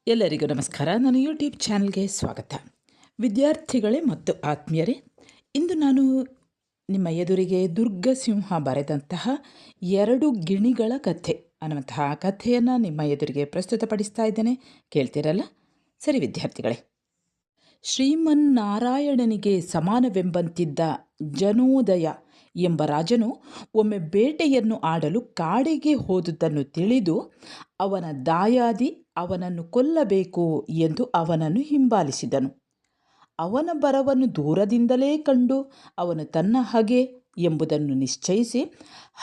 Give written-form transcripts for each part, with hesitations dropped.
ಎಲ್ಲರಿಗೂ ನಮಸ್ಕಾರ. ನನ್ನ ಯೂಟ್ಯೂಬ್ ಚಾನಲ್ಗೆ ಸ್ವಾಗತ. ವಿದ್ಯಾರ್ಥಿಗಳೇ ಮತ್ತು ಆತ್ಮೀಯರೇ, ಇಂದು ನಾನು ನಿಮ್ಮ ಎದುರಿಗೆ ದುರ್ಗಸಿಂಹ ಬರೆದಂತಹ 2 ಗಿಣಿಗಳ ಕಥೆ ಅನ್ನುವಂತಹ ಕಥೆಯನ್ನು ನಿಮ್ಮ ಎದುರಿಗೆ ಪ್ರಸ್ತುತಪಡಿಸ್ತಾ ಇದ್ದೇನೆ. ಕೇಳ್ತೀರಲ್ಲ? ಸರಿ ವಿದ್ಯಾರ್ಥಿಗಳೇ, ಶ್ರೀಮನ್ನಾರಾಯಣನಿಗೆ ಸಮಾನವೆಂಬಂತಿದ್ದ ಜನೋದಯ ಎಂಬ ರಾಜನು ಒಮ್ಮೆ ಬೇಟೆಯನ್ನು ಆಡಲು ಕಾಡಿಗೆ ಹೋದುದನ್ನು ತಿಳಿದು ಅವನ ದಾಯಾದಿ ಅವನನ್ನು ಕೊಲ್ಲಬೇಕು ಎಂದು ಅವನನ್ನು ಹಿಂಬಾಲಿಸಿದನು. ಅವನ ಬರವನ್ನು ದೂರದಿಂದಲೇ ಕಂಡು ಅವನು ತನ್ನ ಹಗೆ ಎಂಬುದನ್ನು ನಿಶ್ಚಯಿಸಿ,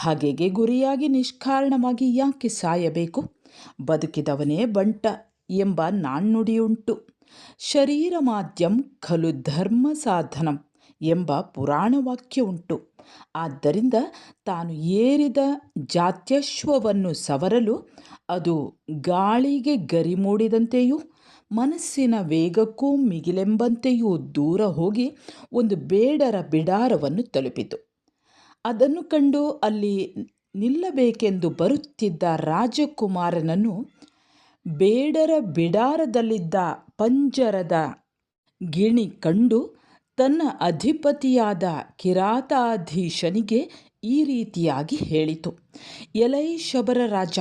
ಹಗೆಗೆ ಗುರಿಯಾಗಿ ನಿಷ್ಕಾರಣವಾಗಿ ಯಾಕೆ ಸಾಯಬೇಕು? ಬದುಕಿದವನೇ ಬಂಟ ಎಂಬ ನಾಣ್ಣುಡಿಯುಂಟು. ಶರೀರ ಮಾಧ್ಯಂ ಖಲು ಧರ್ಮ ಸಾಧನಂ ಎಂಬ ಪುರಾಣ ವಾಕ್ಯ ಉಂಟು. ಆದ್ದರಿಂದ ತಾನು ಏರಿದ ಜಾತ್ಯಶ್ವವನ್ನು ಸವರಲು ಅದು ಗಾಳಿಗೆ ಗರಿ ಮೂಡಿದಂತೆಯೂ ಮನಸ್ಸಿನ ವೇಗಕ್ಕೂ ಮಿಗಿಲೆಂಬಂತೆಯೂ ದೂರ ಹೋಗಿ ಒಂದು ಬೇಡರ ಬಿಡಾರವನ್ನು ತಲುಪಿತು. ಅದನ್ನು ಕಂಡು ಅಲ್ಲಿ ನಿಲ್ಲಬೇಕೆಂದು ಬರುತ್ತಿದ್ದ ರಾಜಕುಮಾರನನ್ನು ಬೇಡರ ಬಿಡಾರದಲ್ಲಿದ್ದ ಪಂಜರದ ಗಿಣಿ ಕಂಡು ತನ್ನ ಅಧಿಪತಿಯಾದ ಕಿರಾತಾಧೀಶನಿಗೆ ಈ ರೀತಿಯಾಗಿ ಹೇಳಿತು: ಎಲೈ ಶಬರ ರಾಜ,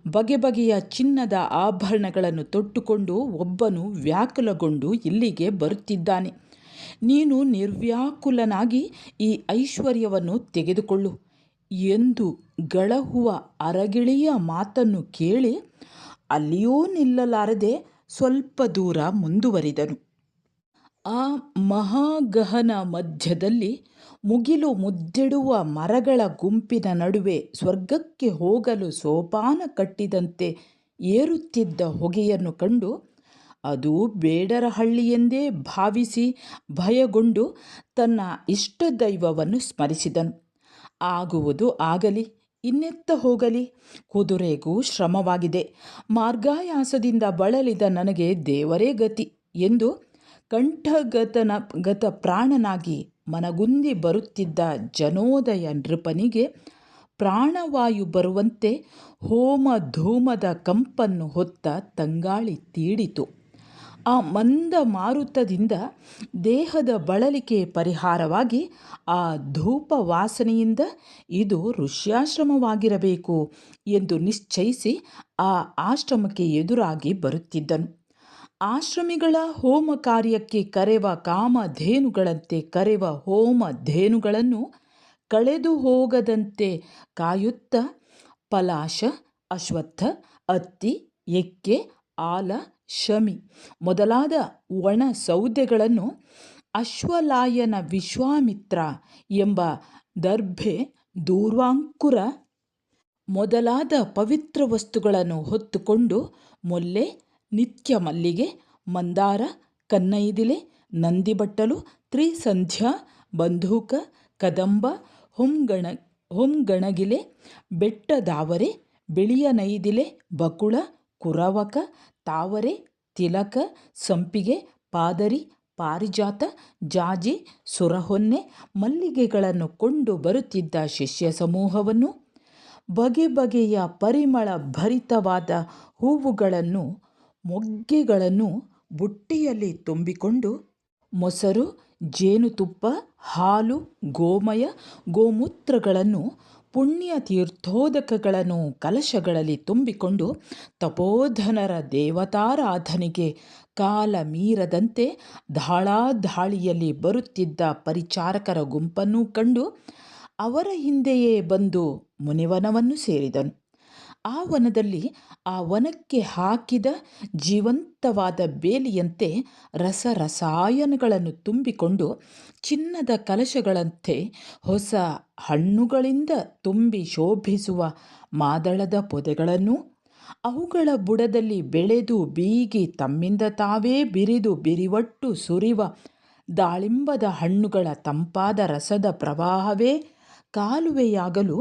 ಬಗೆ ಬಗೆಯ ಚಿನ್ನದ ಆಭರಣಗಳನ್ನು ತೊಟ್ಟುಕೊಂಡು ಒಬ್ಬನು ವ್ಯಾಕುಲಗೊಂಡು ಇಲ್ಲಿಗೆ ಬರುತ್ತಿದ್ದಾನೆ. ನೀನು ನಿರ್ವ್ಯಾಕುಲನಾಗಿ ಈ ಐಶ್ವರ್ಯವನ್ನು ತೆಗೆದುಕೊಳ್ಳು ಎಂದು ಗಳಹುವ ಅರಗಿಳಿಯ ಮಾತನ್ನು ಕೇಳಿ ಅಲ್ಲಿಯೂ ನಿಲ್ಲಲಾರದೆ ಸ್ವಲ್ಪ ದೂರ ಮುಂದುವರಿದನು. ಆ ಮಹಾಗಹನ ಮಧ್ಯದಲ್ಲಿ ಮುಗಿಲು ಮುದ್ದಿಡುವ ಮರಗಳ ಗುಂಪಿನ ನಡುವೆ ಸ್ವರ್ಗಕ್ಕೆ ಹೋಗಲು ಸೋಪಾನ ಕಟ್ಟಿದಂತೆ ಏರುತ್ತಿದ್ದ ಹೊಗೆಯನ್ನು ಕಂಡು ಅದು ಬೇಡರ ಹಳ್ಳಿಯೆಂದೇ ಭಾವಿಸಿ ಭಯಗೊಂಡು ತನ್ನ ಇಷ್ಟದೈವವನ್ನು ಸ್ಮರಿಸಿದನು. ಆಗುವುದು ಆಗಲಿ, ಇನ್ನೆತ್ತ ಹೋಗಲಿ, ಕುದುರೆಗೂ ಶ್ರಮವಾಗಿದೆ, ಮಾರ್ಗಾಯಾಸದಿಂದ ಬಳಲಿದ ನನಗೆ ದೇವರೇ ಗತಿ ಎಂದು ಗತ ಪ್ರಾಣನಾಗಿ ಮನಗುಂದಿ ಬರುತ್ತಿದ್ದ ಜನೋದಯ ನೃಪನಿಗೆ ಪ್ರಾಣವಾಯು ಬರುವಂತೆ ಹೋಮ ಧೂಮದ ಕಂಪನ್ನು ಹೊತ್ತ ತಂಗಾಳಿ ತೀಡಿತು. ಆ ಮಂದ ಮಾರುತದಿಂದ ದೇಹದ ಬಳಲಿಕೆ ಪರಿಹಾರವಾಗಿ ಆ ಧೂಪ ವಾಸನೆಯಿಂದ ಇದು ಋಷ್ಯಾಶ್ರಮವಾಗಿರಬೇಕು ಎಂದು ನಿಶ್ಚಯಿಸಿ ಆ ಆಶ್ರಮಕ್ಕೆ ಎದುರಾಗಿ ಬರುತ್ತಿದ್ದನು. ಆಶ್ರಮಿಗಳ ಹೋಮ ಕಾರ್ಯಕ್ಕೆ ಕರೆವ ಕಾಮಧೇನುಗಳಂತೆ ಕರೆವ ಹೋಮಧೇನುಗಳನ್ನು ಕಳೆದು ಹೋಗದಂತೆ ಕಾಯುತ್ತ ಪಲಾಶ, ಅಶ್ವತ್ಥ, ಅತ್ತಿ, ಎಕ್ಕೆ, ಆಲ, ಶಮಿ ಮೊದಲಾದ ಒಣ ಸೌದೆಗಳನ್ನು, ಅಶ್ವಲಾಯನ ವಿಶ್ವಾಮಿತ್ರ ಎಂಬ ದರ್ಭೆ, ದೂರ್ವಾಂಕುರ ಮೊದಲಾದ ಪವಿತ್ರ ವಸ್ತುಗಳನ್ನು ಹೊತ್ತುಕೊಂಡು ಮೊಲ್ಲೆ, ನಿತ್ಯ ಮಲ್ಲಿಗೆ, ಮಂದಾರ, ಕನ್ನೈದಿಲೆ, ನಂದಿಬಟ್ಟಲು, ತ್ರಿಸಂಧ್ಯಾ, ಬಂಧೂಕ, ಕದಂಬ, ಹೊಂಗಣಗಿಲೆ, ಬೆಟ್ಟದಾವರೆ, ಬಿಳಿಯ ನೈದಿಲೆ, ಬಕುಳ, ಕುರವಕ, ತಾವರೆ, ತಿಲಕ, ಸಂಪಿಗೆ, ಪಾದರಿ, ಪಾರಿಜಾತ, ಜಾಜಿ, ಸುರಹೊನ್ನೆ, ಮಲ್ಲಿಗೆಗಳನ್ನು ಕೊಂಡು ಬರುತ್ತಿದ್ದ ಶಿಷ್ಯ ಸಮೂಹವನ್ನು, ಬಗೆ ಬಗೆಯ ಪರಿಮಳ ಭರಿತವಾದ ಹೂವುಗಳನ್ನು, ಮೊಗ್ಗೆಗಳನ್ನು ಬುಟ್ಟಿಯಲ್ಲಿ ತುಂಬಿಕೊಂಡು ಮೊಸರು, ಜೇನುತುಪ್ಪ, ಹಾಲು, ಗೋಮಯ, ಗೋಮೂತ್ರಗಳನ್ನು, ಪುಣ್ಯ ತೀರ್ಥೋದಕಗಳನ್ನು ಕಲಶಗಳಲ್ಲಿ ತುಂಬಿಕೊಂಡು ತಪೋಧನರ ದೇವತಾರಾಧನೆಗೆ ಕಾಲ ಮೀರದಂತೆ ಧಾಳಾಧಾಳಿಯಲ್ಲಿ ಬರುತ್ತಿದ್ದ ಪರಿಚಾರಕರ ಗುಂಪನ್ನು ಕಂಡು ಅವರ ಹಿಂದೆಯೇ ಬಂದು ಮುನಿವನವನ್ನು ಸೇರಿದನು. ಆ ವನದಲ್ಲಿ ಆ ವನಕ್ಕೆ ಹಾಕಿದ ಜೀವಂತವಾದ ಬೇಲಿಯಂತೆ ರಸಾಯನಗಳನ್ನು ತುಂಬಿಕೊಂಡು ಚಿನ್ನದ ಕಲಶಗಳಂತೆ ಹೊಸ ಹಣ್ಣುಗಳಿಂದ ತುಂಬಿ ಶೋಭಿಸುವ ಮಾದಳದ ಪೊದೆಗಳನ್ನು, ಅವುಗಳ ಬುಡದಲ್ಲಿ ಬೆಳೆದು ಬೀಗಿ ತಮ್ಮಿಂದ ತಾವೇ ಬಿರಿದು ಬಿರಿವಟ್ಟು ಸುರಿವ ದಾಳಿಂಬದ ಹಣ್ಣುಗಳ ತಂಪಾದ ರಸದ ಪ್ರವಾಹವೇ ಕಾಲುವೆಯಾಗಲು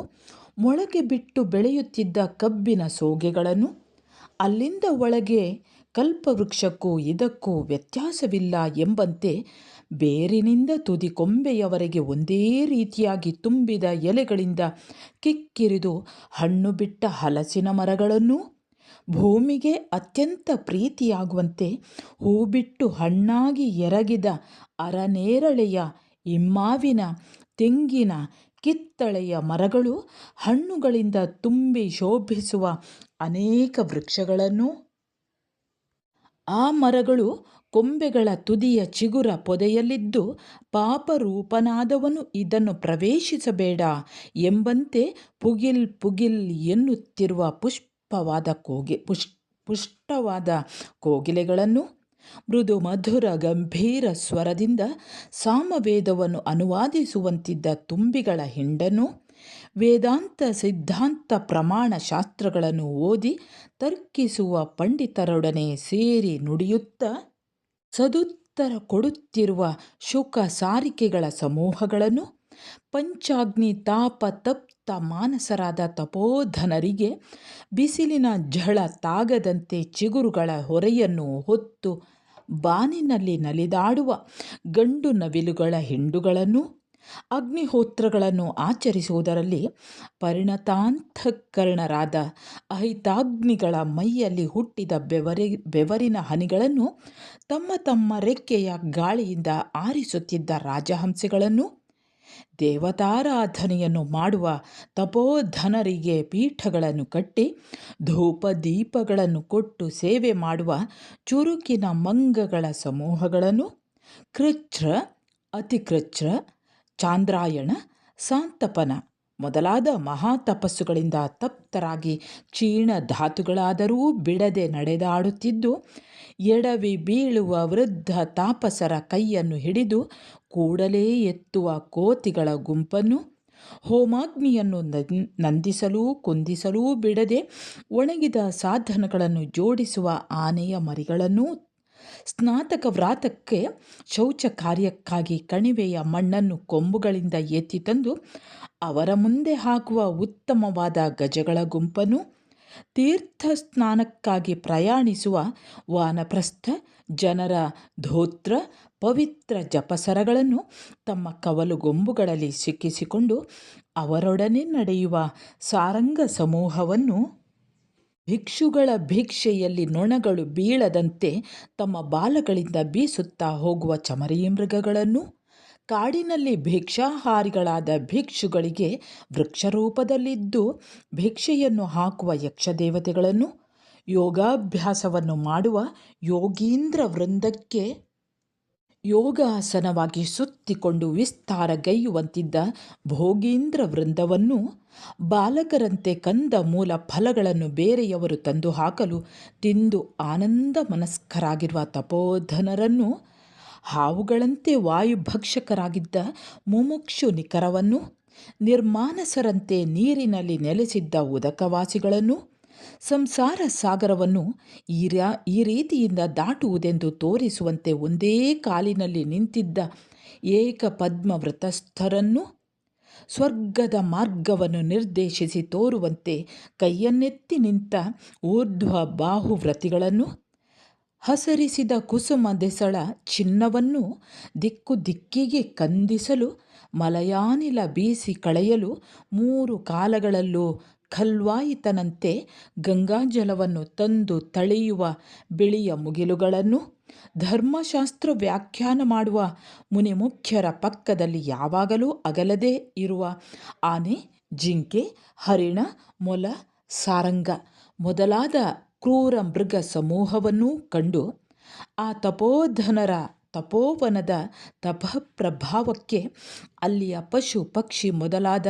ಮೊಳಕೆ ಬಿಟ್ಟು ಬೆಳೆಯುತ್ತಿದ್ದ ಕಬ್ಬಿನ ಸೋಗೆಗಳನ್ನು, ಅಲ್ಲಿಂದ ಒಳಗೆ ಕಲ್ಪವೃಕ್ಷಕ್ಕೂ ಇದಕ್ಕೂ ವ್ಯತ್ಯಾಸವಿಲ್ಲ ಎಂಬಂತೆ ಬೇರಿನಿಂದ ತುದಿ ಕೊಂಬೆಯವರೆಗೆ ಒಂದೇ ರೀತಿಯಾಗಿ ತುಂಬಿದ ಎಲೆಗಳಿಂದ ಕಿಕ್ಕಿರಿದು ಹಣ್ಣು ಬಿಟ್ಟ ಹಲಸಿನ ಮರಗಳನ್ನು, ಭೂಮಿಗೆ ಅತ್ಯಂತ ಪ್ರೀತಿಯಾಗುವಂತೆ ಹೂಬಿಟ್ಟು ಹಣ್ಣಾಗಿ ಎರಗಿದ ಅರನೇರಳೆಯ, ಇಮ್ಮಾವಿನ, ತೆಂಗಿನ, ಕಿತ್ತಳೆಯ ಮರಗಳು, ಹಣ್ಣುಗಳಿಂದ ತುಂಬಿ ಶೋಭಿಸುವ ಅನೇಕ ವೃಕ್ಷಗಳನ್ನು, ಆ ಮರಗಳು ಕೊಂಬೆಗಳ ತುದಿಯ ಚಿಗುರ ಪೊದೆಯಲ್ಲಿದ್ದು ಪಾಪರೂಪನಾದವನು ಇದನ್ನು ಪ್ರವೇಶಿಸಬೇಡ ಎಂಬಂತೆ ಪುಗಿಲ್ ಪುಗಿಲ್ ಎನ್ನುತ್ತಿರುವ ಪುಷ್ಟವಾದ ಕೋಗಿಲೆಗಳನ್ನು, ಮೃದು ಮಧುರ ಗಂಭೀರ ಸ್ವರದಿಂದ ಸಾಮವೇದವನ್ನು ಅನುವಾದಿಸುವಂತಿದ್ದ ತುಂಬಿಗಳ ಹಿಂಡನ್ನು, ವೇದಾಂತ ಸಿದ್ಧಾಂತ ಪ್ರಮಾಣ ಶಾಸ್ತ್ರಗಳನ್ನು ಓದಿ ತರ್ಕಿಸುವ ಪಂಡಿತರೊಡನೆ ಸೇರಿ ನುಡಿಯುತ್ತಾ ಸದುತ್ತರ ಕೊಡುತ್ತಿರುವ ಶುಕ ಸಾರಿಕೆಗಳ ಸಮೂಹಗಳನ್ನು, ಪಂಚಾಗ್ನಿ ತಾಪ ತಪ್ತ ಮಾನಸರಾದ ತಪೋಧನರಿಗೆ ಬಿಸಿಲಿನ ಝಳ ತಾಗದಂತೆ ಚಿಗುರುಗಳ ಹೊರೆಯನ್ನು ಹೊತ್ತು ಬಾನಿನಲ್ಲಿ ನಲಿದಾಡುವ ಗಂಡು ನವಿಲುಗಳ ಹಿಂಡುಗಳನ್ನು, ಅಗ್ನಿಹೋತ್ರಗಳನ್ನು ಆಚರಿಸುವುದರಲ್ಲಿ ಪರಿಣತಾಂತಃಕರಣರಾದ ಅಹಿತಾಗ್ನಿಗಳ ಮೈಯಲ್ಲಿ ಹುಟ್ಟಿದ ಬೆವರಿನ ಹನಿಗಳನ್ನು ತಮ್ಮ ತಮ್ಮ ರೆಕ್ಕೆಯ ಗಾಳಿಯಿಂದ ಆರಿಸುತ್ತಿದ್ದ ರಾಜಹಂಸೆಗಳನ್ನು, ದೇವತಾರಾಧನೆಯನ್ನು ಮಾಡುವ ತಪೋಧನರಿಗೆ ಪೀಠಗಳನ್ನು ಕಟ್ಟಿ ಧೂಪ ದೀಪಗಳನ್ನು ಕೊಟ್ಟು ಸೇವೆ ಮಾಡುವ ಚುರುಕಿನ ಮಂಗಗಳ ಸಮೂಹಗಳನ್ನು, ಕೃಚ್ಛ್ರ, ಅತಿಕೃಚ್ಛ್ರ, ಚಾಂದ್ರಾಯಣ, ಸಾಂತಪನ ಮೊದಲಾದ ಮಹಾತಪಸ್ಸುಗಳಿಂದ ತಪ್ತರಾಗಿ ಕ್ಷೀಣ ಧಾತುಗಳಾದರೂ ಬಿಡದೆ ನಡೆದಾಡುತ್ತಿದ್ದು ಎಡವಿ ಬೀಳುವ ವೃದ್ಧ ತಾಪಸರ ಕೈಯನ್ನು ಹಿಡಿದು ಕೂಡಲೇ ಎತ್ತುವ ಕೋತಿಗಳ ಗುಂಪನ್ನು, ಹೋಮಾಗ್ನಿಯನ್ನು ನಂದಿಸಲೂ ಕುಂದಿಸಲೂ ಬಿಡದೆ ಒಣಗಿದ ಸಾಧನಗಳನ್ನು ಜೋಡಿಸುವ ಆನೆಯ ಮರಿಗಳನ್ನು, ಸ್ನಾತಕ ವ್ರಾತಕ್ಕೆ ಶೌಚ ಕಾರ್ಯಕ್ಕಾಗಿ ಕಣಿವೆಯ ಮಣ್ಣನ್ನು ಕೊಂಬುಗಳಿಂದ ಎತ್ತಿ ತಂದು ಅವರ ಮುಂದೆ ಹಾಕುವ ಉತ್ತಮವಾದ ಗಜಗಳ ಗುಂಪನ್ನು, ತೀರ್ಥ ಸ್ನಾನಕ್ಕಾಗಿ ಪ್ರಯಾಣಿಸುವ ವಾನಪ್ರಸ್ಥ ಜನರ ಧೋತ್ರ ಪವಿತ್ರ ಜಪಸರಗಳನ್ನು ತಮ್ಮ ಕವಲುಗೊಂಬುಗಳಲ್ಲಿ ಸಿಕ್ಕಿಸಿಕೊಂಡು ಅವರೊಡನೆ ನಡೆಯುವ ಸಾರಂಗ ಸಮೂಹವನ್ನು, ಭಿಕ್ಷುಗಳ ಭಿಕ್ಷೆಯಲ್ಲಿ ನೊಣಗಳು ಬೀಳದಂತೆ ತಮ್ಮ ಬಾಲಗಳಿಂದ ಬೀಸುತ್ತಾ ಹೋಗುವ ಚಮರಿ ಮೃಗಗಳನ್ನು, ಕಾಡಿನಲ್ಲಿ ಭಿಕ್ಷಾಹಾರಿಗಳಾದ ಭಿಕ್ಷುಗಳಿಗೆ ವೃಕ್ಷರೂಪದಲ್ಲಿದ್ದು ಭಿಕ್ಷೆಯನ್ನು ಹಾಕುವ ಯಕ್ಷದೇವತೆಗಳನ್ನು, ಯೋಗಾಭ್ಯಾಸವನ್ನು ಮಾಡುವ ಯೋಗೀಂದ್ರ ವೃಂದಕ್ಕೆ ಯೋಗಾಸನವಾಗಿ ಸುತ್ತಿಕೊಂಡು ವಿಸ್ತಾರಗೈಯುವಂತಿದ್ದ ಭೋಗೀಂದ್ರ ವೃಂದವನ್ನು, ಬಾಲಕರಂತೆ ಕಂದ ಮೂಲ ಫಲಗಳನ್ನು ಬೇರೆಯವರು ತಂದು ಹಾಕಲು ತಿಂದು ಆನಂದ ಮನಸ್ಕರಾಗಿರುವ ತಪೋಧನರನ್ನು, ಹಾವುಗಳಂತೆ ವಾಯುಭಕ್ಷಕರಾಗಿದ್ದ ಮುಮುಕ್ಷು ನಿಖರವನ್ನು, ನಿರ್ಮಾನಸರಂತೆ ನೀರಿನಲ್ಲಿ ನೆಲೆಸಿದ್ದ ಉದಕವಾಸಿಗಳನ್ನು, ಸಂಸಾರ ಸಾಗರವನ್ನು ಈ ರೀತಿಯಿಂದ ದಾಟುವುದೆಂದು ತೋರಿಸುವಂತೆ ಒಂದೇ ಕಾಲಿನಲ್ಲಿ ನಿಂತಿದ್ದ ಏಕಪದ್ಮವೃತಸ್ಥರನ್ನು, ಸ್ವರ್ಗದ ಮಾರ್ಗವನ್ನು ನಿರ್ದೇಶಿಸಿ ತೋರುವಂತೆ ಕೈಯನ್ನೆತ್ತಿ ನಿಂತ ಊರ್ಧ್ವ ಬಾಹುವ್ರತಿಗಳನ್ನು, ಹಸರಿಸಿದ ಕುಸುಮ ದೆಸಳ ಚಿನ್ನವನ್ನು ದಿಕ್ಕು ದಿಕ್ಕಿಗೆ ಕಂದಿಸಲು ಮಲಯಾನಿಲ ಬೀಸಿ ಕಳೆಯಲು 3 ಕಾಲಗಳಲ್ಲೂ ಖಲ್ವಾಯಿತನಂತೆ ಗಂಗಾಜಲವನ್ನು ತಂದು ತಳೆಯುವ ಬಿಳಿಯ ಮುಗಿಲುಗಳನ್ನು, ಧರ್ಮಶಾಸ್ತ್ರ ವ್ಯಾಖ್ಯಾನ ಮಾಡುವ ಮುನಿಮುಖ್ಯರ ಪಕ್ಕದಲ್ಲಿ ಯಾವಾಗಲೂ ಅಗಲದೇ ಇರುವ ಆನೆ, ಜಿಂಕೆ, ಹರಿಣ, ಮೊಲ, ಸಾರಂಗ ಮೊದಲಾದ ಕ್ರೂರ ಮೃಗ ಸಮೂಹವನ್ನೂ ಕಂಡು ಆ ತಪೋಧನರ ತಪೋವನದ ತಪಃಪ್ರಭಾವಕ್ಕೆ ಅಲ್ಲಿಯ ಪಶು ಪಕ್ಷಿ ಮೊದಲಾದ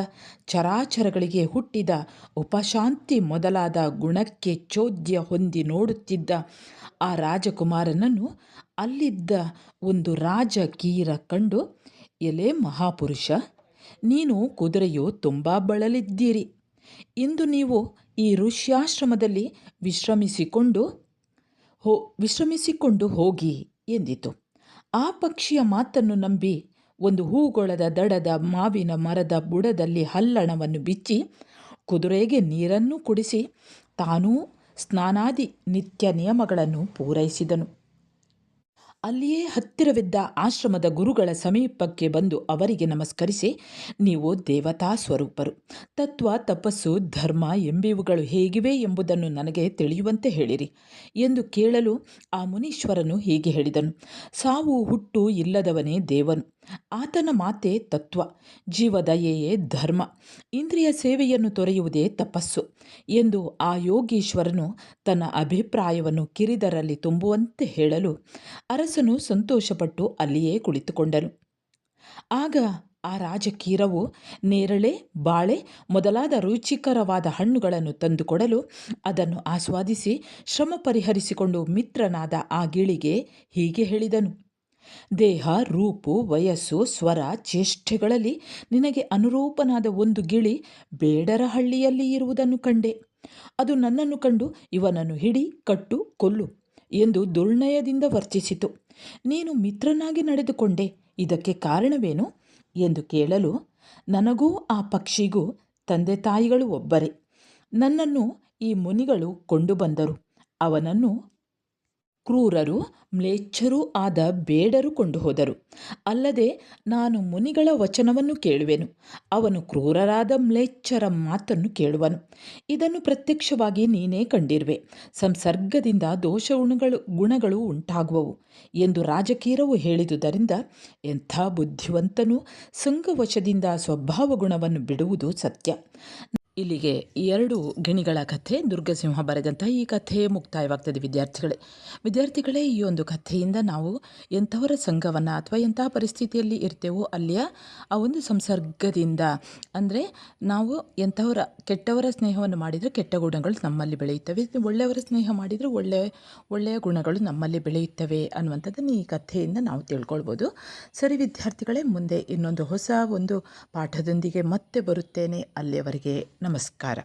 ಚರಾಚರಗಳಿಗೆ ಹುಟ್ಟಿದ ಉಪಶಾಂತಿ ಮೊದಲಾದ ಗುಣಕ್ಕೆ ಚೋದ್ಯ ಹೊಂದಿ ನೋಡುತ್ತಿದ್ದ ಆ ರಾಜಕುಮಾರನನ್ನು ಅಲ್ಲಿದ್ದ ಒಂದು ರಾಜಕೀರ ಕಂಡು, ಎಲೆ ಮಹಾಪುರುಷ, ನೀನು ಕುದುರೆಯು ತುಂಬ ಬಳಲಿದ್ದೀರಿ. ಇಂದು ನೀವು ಈ ಋಷ್ಯಾಶ್ರಮದಲ್ಲಿ ವಿಶ್ರಮಿಸಿಕೊಂಡು ಹೋಗಿ ಎಂದಿತು. ಆ ಪಕ್ಷಿಯ ಮಾತನ್ನು ನಂಬಿ ಒಂದು ಹೂಗೊಳದ ದಡದ ಮಾವಿನ ಮರದ ಬುಡದಲ್ಲಿ ಹಲ್ಲಣವನ್ನು ಬಿಚ್ಚಿ ಕುದುರೆಗೆ ನೀರನ್ನು ಕುಡಿಸಿ ತಾನೂ ಸ್ನಾನಾದಿ ನಿತ್ಯ ನಿಯಮಗಳನ್ನು ಪೂರೈಸಿದನು. ಅಲ್ಲಿಯೇ ಹತ್ತಿರವಿದ್ದ ಆಶ್ರಮದ ಗುರುಗಳ ಸಮೀಪಕ್ಕೆ ಬಂದು ಅವರಿಗೆ ನಮಸ್ಕರಿಸಿ, ನೀವು ದೇವತಾ ಸ್ವರೂಪರು, ತತ್ವ, ತಪಸ್ಸು, ಧರ್ಮ ಎಂಬಿವುಗಳು ಹೇಗಿವೆ ಎಂಬುದನ್ನು ನನಗೆ ತಿಳಿಯುವಂತೆ ಹೇಳಿರಿ ಎಂದು ಕೇಳಲು ಆ ಮುನೀಶ್ವರನು ಹೀಗೆ ಹೇಳಿದನು. ಸಾವು ಹುಟ್ಟು ಇಲ್ಲದವನೇ ದೇವನು, ಆತನ ಮಾತೇ ತತ್ವ, ಜೀವದಯೆಯೇ ಧರ್ಮ, ಇಂದ್ರಿಯ ಸೇವೆಯನ್ನು ತೊರೆಯುವುದೇ ತಪಸ್ಸು ಎಂದು ಆ ಯೋಗೀಶ್ವರನು ತನ್ನ ಅಭಿಪ್ರಾಯವನ್ನು ಕಿರಿದರಲ್ಲಿ ತುಂಬುವಂತೆ ಹೇಳಲು ಅರಸನು ಸಂತೋಷಪಟ್ಟು ಅಲ್ಲಿಯೇ ಕುಳಿತುಕೊಂಡನು. ಆಗ ಆ ರಾಜಕೀರವು ನೇರಳೆ, ಬಾಳೆ ಮೊದಲಾದ ರುಚಿಕರವಾದ ಹಣ್ಣುಗಳನ್ನು ತಂದುಕೊಡಲು ಅದನ್ನು ಆಸ್ವಾದಿಸಿ ಶ್ರಮ ಪರಿಹರಿಸಿಕೊಂಡು ಮಿತ್ರನಾದ ಆ ಗಿಳಿಗೆ ಹೀಗೆ ಹೇಳಿದನು. ದೇಹ, ರೂಪು, ವಯಸ್ಸು, ಸ್ವರ, ಚೇಷ್ಟೆಗಳಲ್ಲಿ ನಿನಗೆ ಅನುರೂಪನಾದ ಒಂದು ಗಿಳಿ ಬೇಡರ ಹಳ್ಳಿಯಲ್ಲಿ ಇರುವುದನ್ನು ಕಂಡೆ. ಅದು ನನ್ನನ್ನು ಕಂಡು ಇವನನ್ನು ಹಿಡಿ, ಕಟ್ಟು, ಕೊಲ್ಲು ಎಂದು ದುರ್ನಯದಿಂದ ವರ್ತಿಸಿತು. ನೀನು ಮಿತ್ರನಾಗಿ ನಡೆದುಕೊಂಡೆ, ಇದಕ್ಕೆ ಕಾರಣವೇನು ಎಂದು ಕೇಳಲು, ನನಗೂ ಆ ಪಕ್ಷಿಗೂ ತಂದೆ ತಾಯಿಗಳು ಒಬ್ಬರೇ. ನನ್ನನ್ನು ಈ ಮುನಿಗಳು ಕೊಂಡು ಬಂದರು. ಅವನನ್ನು ಕ್ರೂರರು, ಮ್ಲೇಚ್ಛರೂ ಆದ ಬೇಡರು ಕೊಂಡು ಹೋದರು. ಅಲ್ಲದೆ ನಾನು ಮುನಿಗಳ ವಚನವನ್ನು ಕೇಳುವೆನು, ಅವನು ಕ್ರೂರರಾದ ಮ್ಲೇಚ್ಛರ ಮಾತನ್ನು ಕೇಳುವನು. ಇದನ್ನು ಪ್ರತ್ಯಕ್ಷವಾಗಿ ನೀನೇ ಕಂಡಿರುವೆ. ಸಂಸರ್ಗದಿಂದ ಗುಣಗಳು ಉಂಟಾಗುವವು ಎಂದು ರಾಜಕೀರವು ಹೇಳಿದುದರಿಂದ ಎಂಥ ಬುದ್ಧಿವಂತನೂ ಸಂಘವಶದಿಂದ ಸ್ವಭಾವ ಗುಣವನ್ನು ಬಿಡುವುದು ಸತ್ಯ. ಇಲ್ಲಿಗೆ 2 ಗಿಣಿಗಳ ಕಥೆ, ದುರ್ಗಸಿಂಹ ಬರೆದಂಥ ಈ ಕಥೆ ಮುಕ್ತಾಯವಾಗ್ತದೆ. ವಿದ್ಯಾರ್ಥಿಗಳೇ, ಈ ಒಂದು ಕಥೆಯಿಂದ ನಾವು ಎಂಥವರ ಸಂಘವನ್ನು ಅಥವಾ ಎಂಥ ಪರಿಸ್ಥಿತಿಯಲ್ಲಿ ಇರ್ತೇವೋ ಅಲ್ಲಿಯ ಆ ಒಂದು ಸಂಸರ್ಗದಿಂದ, ಅಂದರೆ ನಾವು ಕೆಟ್ಟವರ ಸ್ನೇಹವನ್ನು ಮಾಡಿದರೆ ಕೆಟ್ಟ ಗುಣಗಳು ನಮ್ಮಲ್ಲಿ ಬೆಳೆಯುತ್ತವೆ, ಒಳ್ಳೆಯವರ ಸ್ನೇಹ ಮಾಡಿದರೆ ಒಳ್ಳೆಯ ಗುಣಗಳು ನಮ್ಮಲ್ಲಿ ಬೆಳೆಯುತ್ತವೆ ಅನ್ನುವಂಥದ್ದನ್ನು ಈ ಕಥೆಯಿಂದ ನಾವು ತಿಳ್ಕೊಳ್ಬೋದು. ಸರಿ ವಿದ್ಯಾರ್ಥಿಗಳೇ, ಮುಂದೆ ಇನ್ನೊಂದು ಹೊಸ ಒಂದು ಪಾಠದೊಂದಿಗೆ ಮತ್ತೆ ಬರುತ್ತೇನೆ. ಅಲ್ಲಿಯವರೆಗೆ ನಮಸ್ಕಾರ.